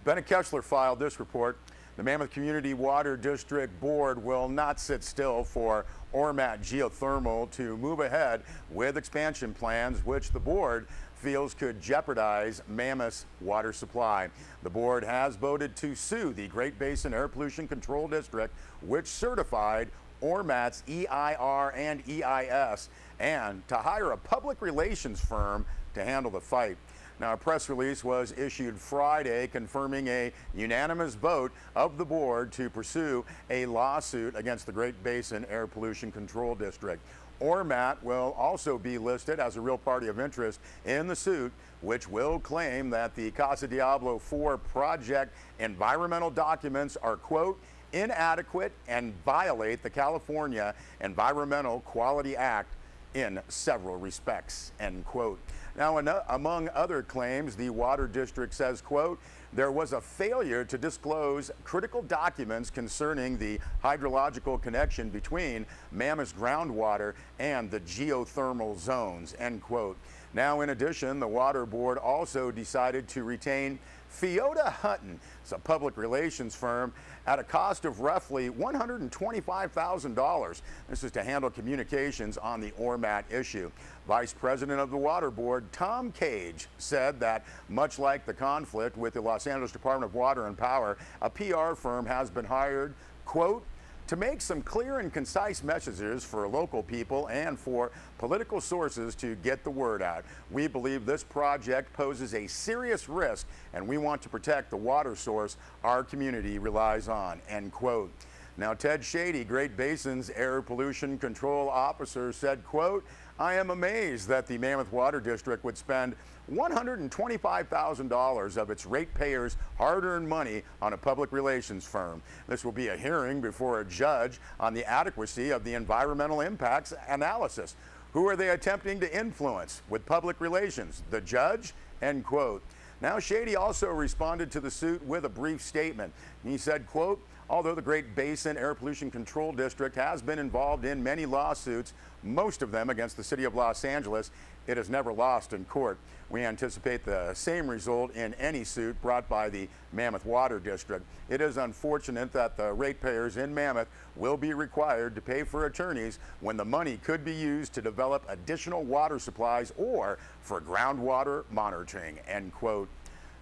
Bennett Kessler filed this report. The Mammoth Community Water District Board will not sit still for Ormat Geothermal to move ahead with expansion plans, which the board feels could jeopardize Mammoth's water supply. The board has voted to sue the Great Basin Air Pollution Control District, which certified Ormat's EIR and EIS, and to hire a public relations firm to handle the fight. Now, a press release was issued Friday confirming a unanimous vote of the board to pursue a lawsuit against the Great Basin Air Pollution Control District. Ormat will also be listed as a real party of interest in the suit, which will claim that the Casa Diablo 4 project environmental documents are, quote, inadequate and violate the California Environmental Quality Act in several respects, end quote. Now, among other claims, the Water District says, quote, there was a failure to disclose critical documents concerning the hydrological connection between Mammoth's groundwater and the geothermal zones, end quote. Now, in addition, the Water Board also decided to retain Fiota Hutton, it's a public relations firm, at a cost of roughly $125,000. This is to handle communications on the Ormat issue. Vice President of the Water Board, Tom Cage, said that much like the conflict with the Los Angeles Department of Water and Power, a PR firm has been hired, quote, to make some clear and concise messages for local people and for political sources to get the word out. We believe this project poses a serious risk, and we want to protect the water source our community relies on, end quote. Now, Ted Shady, Great Basin's air pollution control officer, said, quote, I am amazed that the Mammoth Water District would spend $125,000 of its ratepayers' hard-earned money on a public relations firm. This will be a hearing before a judge on the adequacy of the environmental impacts analysis. Who are they attempting to influence with public relations? The judge? End quote. Now, Shady also responded to the suit with a brief statement. He said, quote, although the Great Basin Air Pollution Control District has been involved in many lawsuits, most of them against the city of Los Angeles, it has never lost in court. We anticipate the same result in any suit brought by the Mammoth Water District. It is unfortunate that the ratepayers in Mammoth will be required to pay for attorneys when the money could be used to develop additional water supplies or for groundwater monitoring, end quote.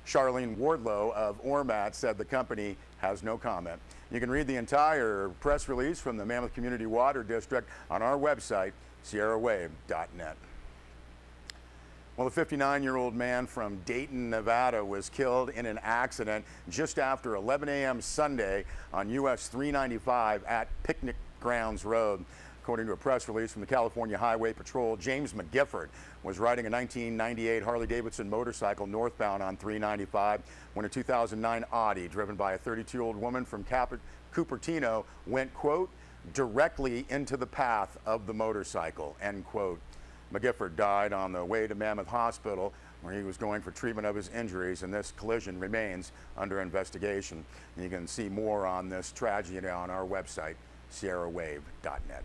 Charlene Wardlow of Ormat said the company has no comment. You can read the entire press release from the Mammoth Community Water District on our website, sierrawave.net. Well, a 59-year-old man from Dayton, Nevada was killed in an accident just after 11 a.m. Sunday on US 395 at Picnic Grounds Road. According to a press release from the California Highway Patrol, James McGifford was riding a 1998 Harley-Davidson motorcycle northbound on 395 when a 2009 Audi driven by a 32-year-old woman from Cupertino went, quote, directly into the path of the motorcycle, end quote. McGifford died on the way to Mammoth Hospital where he was going for treatment of his injuries, and this collision remains under investigation. You can see more on this tragedy on our website, sierrawave.net.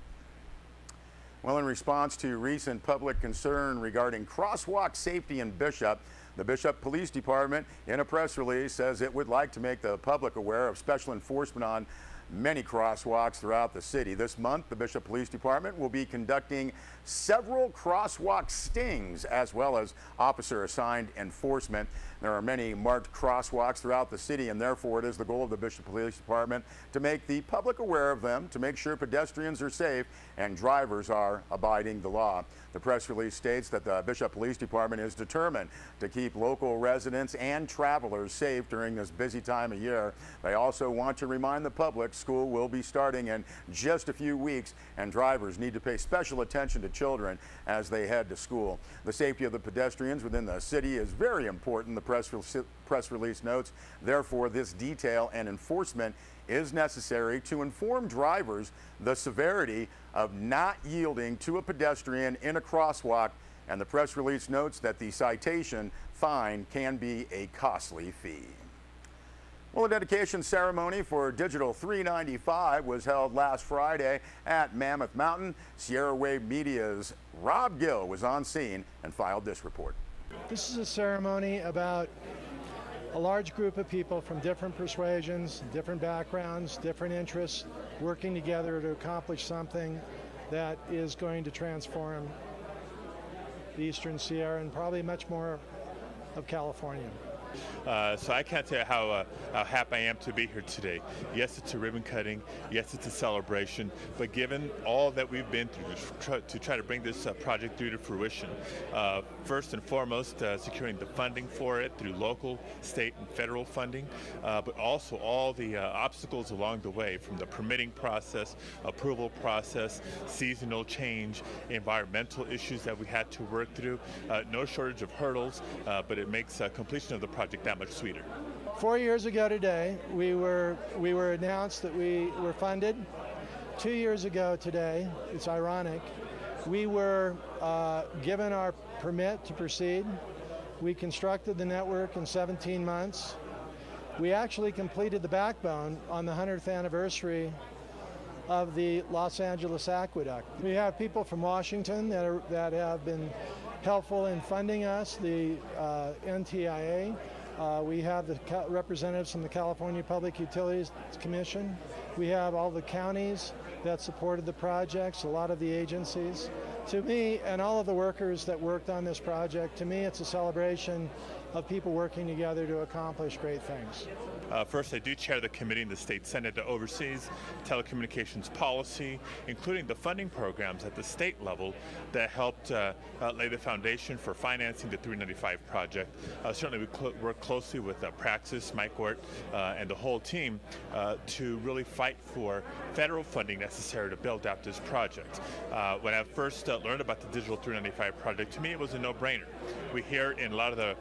Well, in response to recent public concern regarding crosswalk safety in Bishop, the Bishop Police Department, in a press release, says it would like to make the public aware of special enforcement on many crosswalks throughout the city. This month, the Bishop Police Department will be conducting several crosswalk stings as well as officer-assigned enforcement. There are many marked crosswalks throughout the city, and therefore it is the goal of the Bishop Police Department to make the public aware of them, to make sure pedestrians are safe and drivers are abiding the law. The press release states that the Bishop Police Department is determined to keep local residents and travelers safe during this busy time of year. They also want to remind the public school will be starting in just a few weeks, and drivers need to pay special attention to children as they head to school. The safety of the pedestrians within the city is very important, the press release notes. Therefore, this detail and enforcement is necessary to inform drivers the severity of not yielding to a pedestrian in a crosswalk, and the press release notes that the citation fine can be a costly fee. Well, a dedication ceremony for Digital 395 was held last Friday at Mammoth Mountain. Sierra Wave Media's Rob Gill was on scene and filed this report. This is a ceremony about a large group of people from different persuasions, different backgrounds, different interests, working together to accomplish something that is going to transform the Eastern Sierra and probably much more of California. So I can't tell you how happy I am to be here today. Yes, it's a ribbon cutting. Yes, it's a celebration. But given all that we've been through to try to bring this project through to fruition, first and foremost, securing the funding for it through local, state, and federal funding, but also all the obstacles along the way, from the permitting process, approval process, seasonal change, environmental issues that we had to work through. No shortage of hurdles, but it makes completion of the project that much sweeter. 4 years ago today, we were announced that we were funded. 2 years ago today, it's ironic, we were given our permit to proceed. We constructed the network in 17 months. We actually completed the backbone on the 100th anniversary of the Los Angeles Aqueduct. We have people from Washington that have been helpful in funding us, the NTIA. We have the representatives from the California Public Utilities Commission. We have all the counties that supported the projects, a lot of the agencies. To me, and all of the workers that worked on this project, to me it's a celebration of people working together to accomplish great things. First, I do chair the committee in the State Senate that oversees telecommunications policy, including the funding programs at the state level that helped lay the foundation for financing the 395 project. Certainly, we work closely with Praxis, Mike Ort, and the whole team to really fight for federal funding necessary to build out this project. When I first learned about the Digital 395 project, to me it was a no-brainer. We hear in a lot of the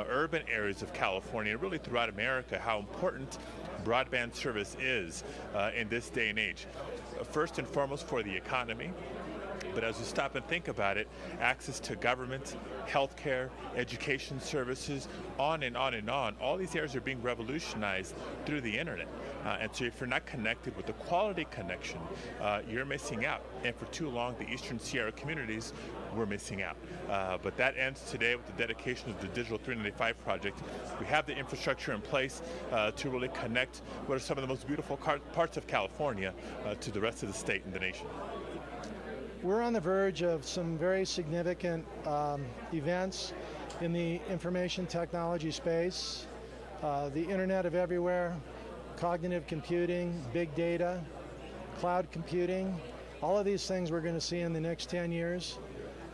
urban areas of California, and really throughout America, how important broadband service is in this day and age. First and foremost for the economy, but as we stop and think about it, access to government, healthcare, education services, on and on and on. All these areas are being revolutionized through the internet. And so if you're not connected with a quality connection, you're missing out. And for too long, the Eastern Sierra communities were missing out. But that ends today with the dedication of the Digital 395 project. We have the infrastructure in place to really connect what are some of the most beautiful parts of California to the rest of the state and the nation. We're on the verge of some very significant events in the information technology space, the Internet of Everywhere, cognitive computing, big data, cloud computing. All of these things we're going to see in the next 10 years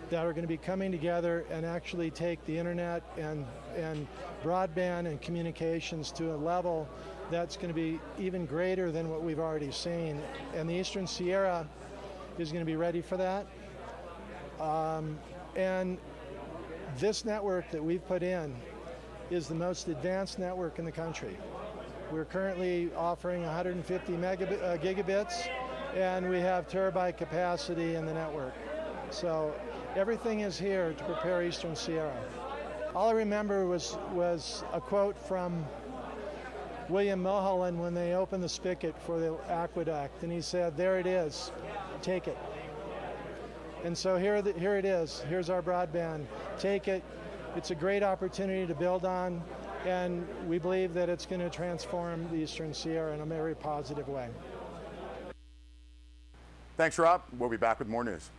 that are going to be coming together and actually take the Internet and broadband and communications to a level that's going to be even greater than what we've already seen. And the Eastern Sierra is going to be ready for that. And this network that we've put in is the most advanced network in the country. We're currently offering 150 gigabits, and we have terabyte capacity in the network. So everything is here to prepare Eastern Sierra. All I remember was a quote from William Mulholland when they opened the spigot for the aqueduct, and he said, "There it is, take it." And so here it is. Here's our broadband. Take it. It's a great opportunity to build on, and we believe that it's going to transform the Eastern Sierra in a very positive way. Thanks, Rob. We'll be back with more news.